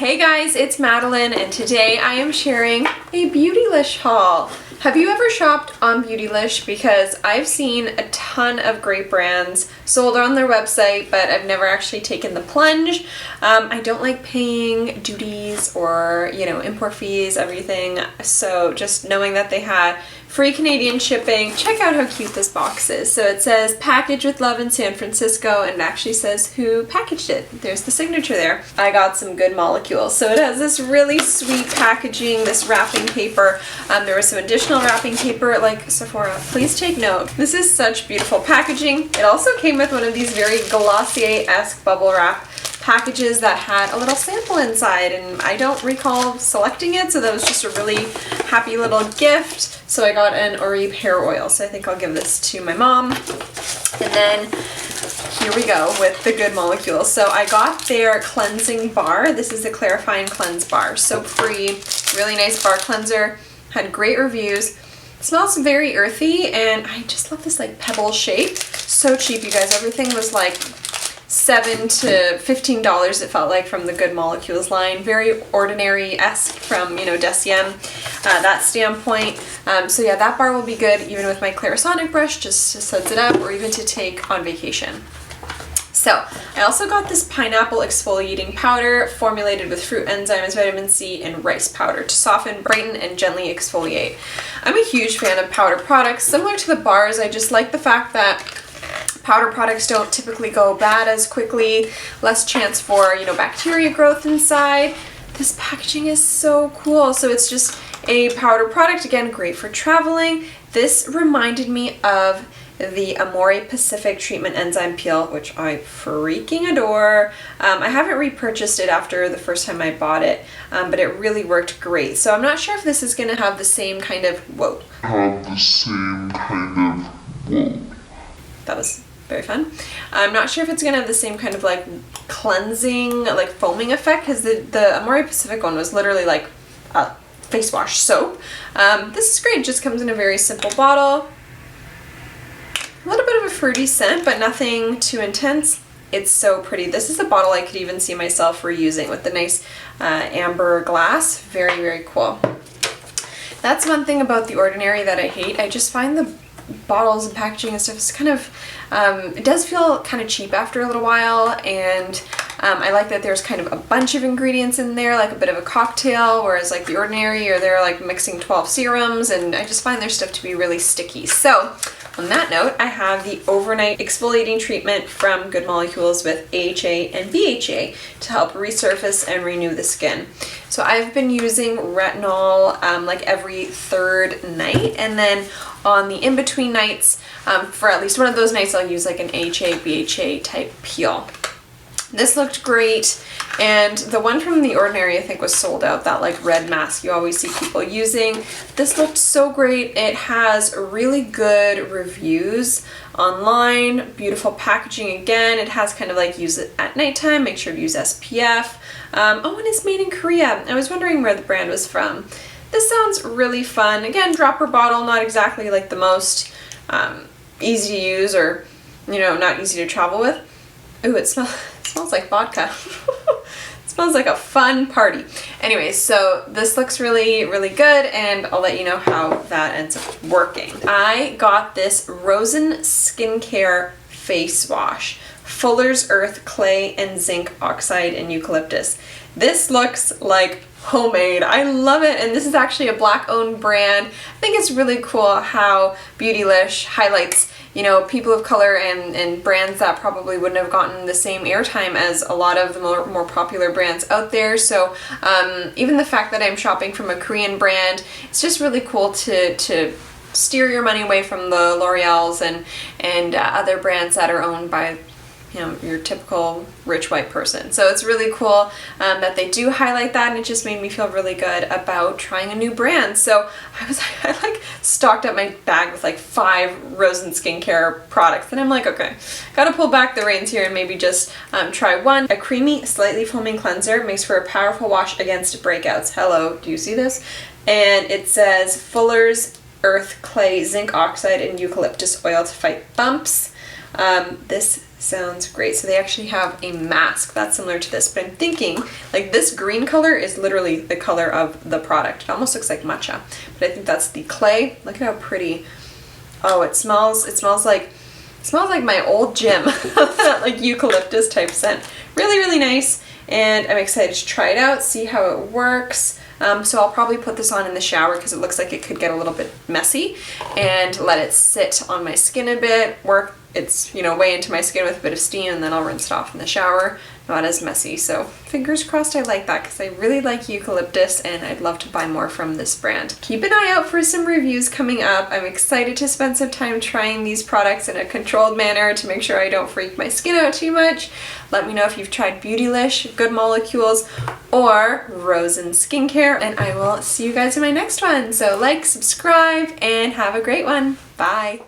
Hey guys, it's Madeline and today I am sharing a Beautylish haul. Have you ever shopped on Beautylish? Because I've seen a ton of great brands sold on their website, but I've never actually taken the plunge. I don't like paying duties or, import fees, everything. So just knowing that they had free Canadian shipping. Check out how cute this box is. So it says packaged with love in San Francisco, and it actually says who packaged it. There's the signature there. I got some Good Molecules. So it has this really sweet packaging, this wrapping paper. There was some additional wrapping paper like Sephora. Please take note. This is such beautiful packaging. It also came with one of these very Glossier-esque bubble wrap packages that had a little sample inside, and I don't recall selecting it, so that was just a really happy little gift. So I got an Oribe hair oil, so I think I'll give this to my mom. And then here we go with the Good Molecules. So I got their cleansing bar. This is the Clarifying Cleanse Bar. Soap-free, really nice bar cleanser. Had great reviews. It smells very earthy, and I just love this like pebble shape. So cheap, you guys. Everything was like $7 to $15 it felt like from the Good Molecules line. Very ordinary-esque from, Deciem, that standpoint. So yeah, that bar will be good even with my Clarisonic brush, just to suds it up, or even to take on vacation. So I also got this pineapple exfoliating powder formulated with fruit enzymes, vitamin C, and rice powder to soften, brighten, and gently exfoliate. I'm a huge fan of powder products. Similar to the bars, I just like the fact that powder products don't typically go bad as quickly, less chance for, bacteria growth inside. This packaging is so cool. So it's just a powder product, again, great for traveling. This reminded me of the Amore Pacific Treatment Enzyme Peel, which I freaking adore. I haven't repurchased it after the first time I bought it, but it really worked great. So I'm not sure if this is going to have the same kind of, that was very fun. I'm not sure if it's going to have the same kind of like cleansing, like foaming effect, because the Amore Pacific one was literally like a face wash soap. This is great. It just comes in a very simple bottle. A little bit of a fruity scent, but nothing too intense. It's so pretty. This is a bottle I could even see myself reusing with the nice amber glass. Very, very cool. That's one thing about The Ordinary that I hate. I just find the bottles and packaging and stuff is kind of, it does feel kind of cheap after a little while, and I like that there's kind of a bunch of ingredients in there, like a bit of a cocktail, whereas like The Ordinary, or they're like mixing 12 serums, and I just find their stuff to be really sticky. So on that note, I have the overnight exfoliating treatment from Good Molecules with AHA and BHA to help resurface and renew the skin. So I've been using retinol like every third night, and then on the in-between nights, for at least one of those nights, I'll use like an AHA, BHA type peel. This looked great, and the one from The Ordinary I think was sold out, that like red mask you always see people using. This looked so great. It has really good reviews online, beautiful packaging again. It has kind of like use it at nighttime, make sure to use SPF. Oh, and it's made in Korea. I was wondering where the brand was from. This sounds really fun. Again, dropper bottle, not exactly like the most easy to use or, not easy to travel with. Ooh, it smells like vodka. It smells like a fun party. Anyways, so this looks really, really good, and I'll let you know how that ends up working. I got this Rosen Skincare Face Wash. Fuller's Earth Clay and Zinc Oxide and Eucalyptus. This looks like homemade. I love it, and this is actually a Black-owned brand. I think it's really cool how Beautylish highlights people of color and brands that probably wouldn't have gotten the same airtime as a lot of the more popular brands out there. So even the fact that I'm shopping from a Korean brand, it's just really cool to steer your money away from the L'Oreals and other brands that are owned by your typical rich white person. So it's really cool that they do highlight that, and it just made me feel really good about trying a new brand. So I like stocked up my bag with like 5 Rosen Skincare products, and I'm like, okay, gotta pull back the reins here and maybe just try one. A creamy, slightly foaming cleanser makes for a powerful wash against breakouts. Hello, do you see this? And it says Fuller's Earth Clay, Zinc Oxide, and Eucalyptus Oil to fight bumps. This Sounds great. So they actually have a mask that's similar to this, but I'm thinking like this green color is literally the color of the product. It almost looks like matcha, but I think that's the clay. Look at how pretty. Oh, it smells like my old gym. That like eucalyptus type scent. Really, really nice. And I'm excited to try it out, see how it works. So I'll probably put this on in the shower because it looks like it could get a little bit messy, and let it sit on my skin a bit, work its way into my skin with a bit of steam, and then I'll rinse it off in the shower. Not as messy. So fingers crossed I like that, because I really like eucalyptus and I'd love to buy more from this brand. Keep an eye out for some reviews coming up. I'm excited to spend some time trying these products in a controlled manner to make sure I don't freak my skin out too much. Let me know if you've tried Beautylish, Good Molecules, or Rosen Skincare, and I will see you guys in my next one. So like, subscribe, and have a great one. Bye!